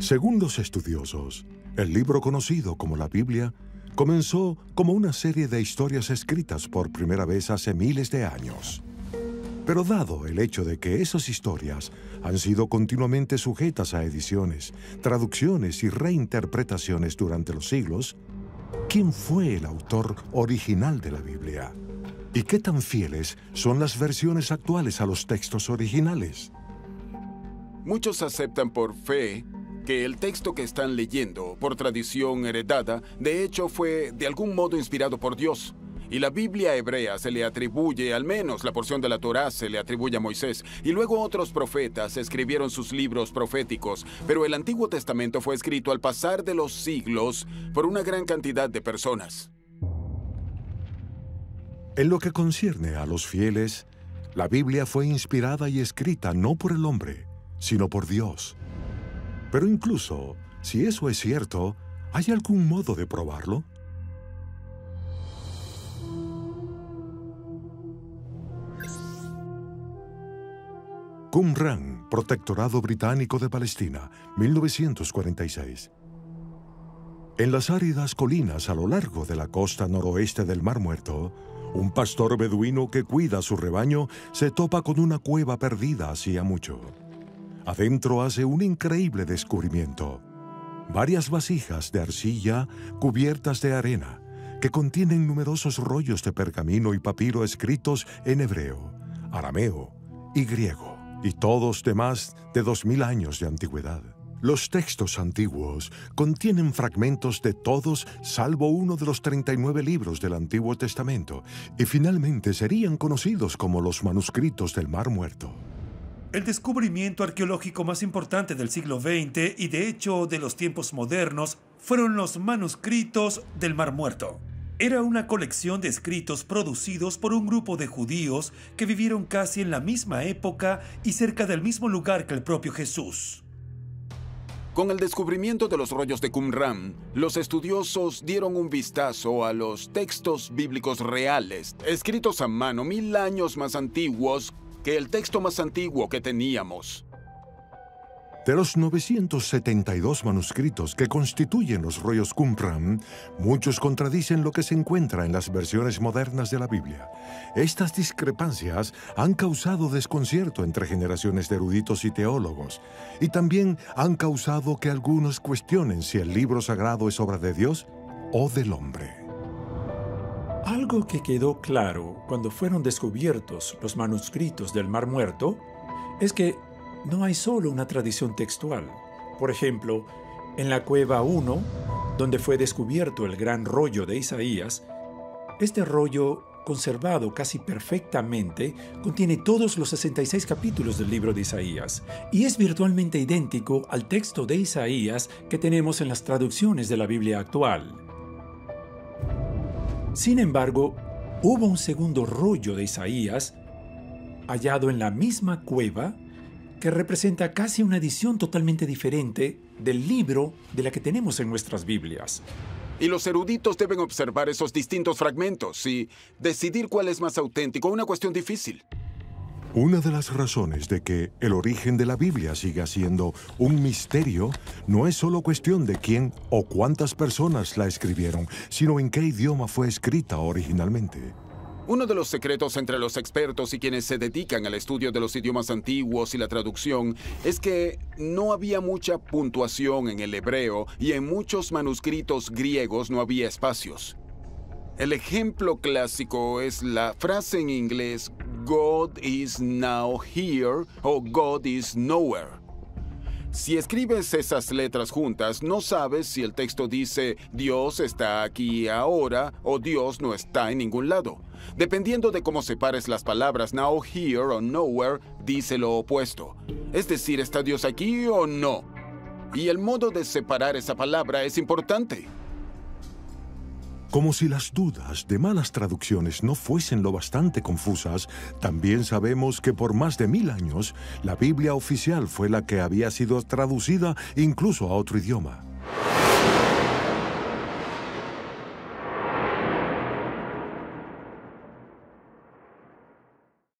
Según los estudiosos, el libro conocido como la Biblia comenzó como una serie de historias escritas por primera vez hace miles de años. Pero dado el hecho de que esas historias han sido continuamente sujetas a ediciones, traducciones y reinterpretaciones durante los siglos, ¿quién fue el autor original de la Biblia? ¿Y qué tan fieles son las versiones actuales a los textos originales? Muchos aceptan por fe que el texto que están leyendo, por tradición heredada, de hecho fue de algún modo inspirado por Dios. Y la Biblia hebrea se le atribuye, al menos la porción de la Torá se le atribuye a Moisés. Y luego otros profetas escribieron sus libros proféticos. Pero el Antiguo Testamento fue escrito al pasar de los siglos por una gran cantidad de personas. En lo que concierne a los fieles, la Biblia fue inspirada y escrita no por el hombre, sino por Dios. Pero incluso, si eso es cierto, ¿hay algún modo de probarlo? Qumran, Protectorado Británico de Palestina, 1946. En las áridas colinas a lo largo de la costa noroeste del Mar Muerto, un pastor beduino que cuida su rebaño se topa con una cueva perdida hacía mucho. Adentro hace un increíble descubrimiento. Varias vasijas de arcilla cubiertas de arena que contienen numerosos rollos de pergamino y papiro escritos en hebreo, arameo y griego, y todos de más de 2000 años de antigüedad. Los textos antiguos contienen fragmentos de todos salvo uno de los 39 libros del Antiguo Testamento, y finalmente serían conocidos como los manuscritos del Mar Muerto. El descubrimiento arqueológico más importante del siglo XX y de hecho de los tiempos modernos fueron los manuscritos del Mar Muerto. Era una colección de escritos producidos por un grupo de judíos que vivieron casi en la misma época y cerca del mismo lugar que el propio Jesús. Con el descubrimiento de los rollos de Qumran, los estudiosos dieron un vistazo a los textos bíblicos reales, escritos a mano 1000 años más antiguos que el texto más antiguo que teníamos. De los 972 manuscritos que constituyen los rollos Qumran, muchos contradicen lo que se encuentra en las versiones modernas de la Biblia. Estas discrepancias han causado desconcierto entre generaciones de eruditos y teólogos, y también han causado que algunos cuestionen si el libro sagrado es obra de Dios o del hombre. Algo que quedó claro cuando fueron descubiertos los manuscritos del Mar Muerto es que no hay solo una tradición textual. Por ejemplo, en la Cueva 1, donde fue descubierto el gran rollo de Isaías, este rollo, conservado casi perfectamente, contiene todos los 66 capítulos del libro de Isaías y es virtualmente idéntico al texto de Isaías que tenemos en las traducciones de la Biblia actual. Sin embargo, hubo un segundo rollo de Isaías hallado en la misma cueva que representa casi una edición totalmente diferente del libro de la que tenemos en nuestras Biblias. Y los eruditos deben observar esos distintos fragmentos y decidir cuál es más auténtico, una cuestión difícil. Una de las razones de que el origen de la Biblia siga siendo un misterio no es solo cuestión de quién o cuántas personas la escribieron, sino en qué idioma fue escrita originalmente. Uno de los secretos entre los expertos y quienes se dedican al estudio de los idiomas antiguos y la traducción es que no había mucha puntuación en el hebreo y en muchos manuscritos griegos no había espacios. El ejemplo clásico es la frase en inglés God is now here o God is nowhere. Si escribes esas letras juntas, no sabes si el texto dice Dios está aquí ahora o Dios no está en ningún lado. Dependiendo de cómo separes las palabras now here o nowhere, dice lo opuesto. Es decir, ¿está Dios aquí o no? Y el modo de separar esa palabra es importante. Como si las dudas de malas traducciones no fuesen lo bastante confusas, también sabemos que por más de 1000 años, la Biblia oficial fue la que había sido traducida incluso a otro idioma.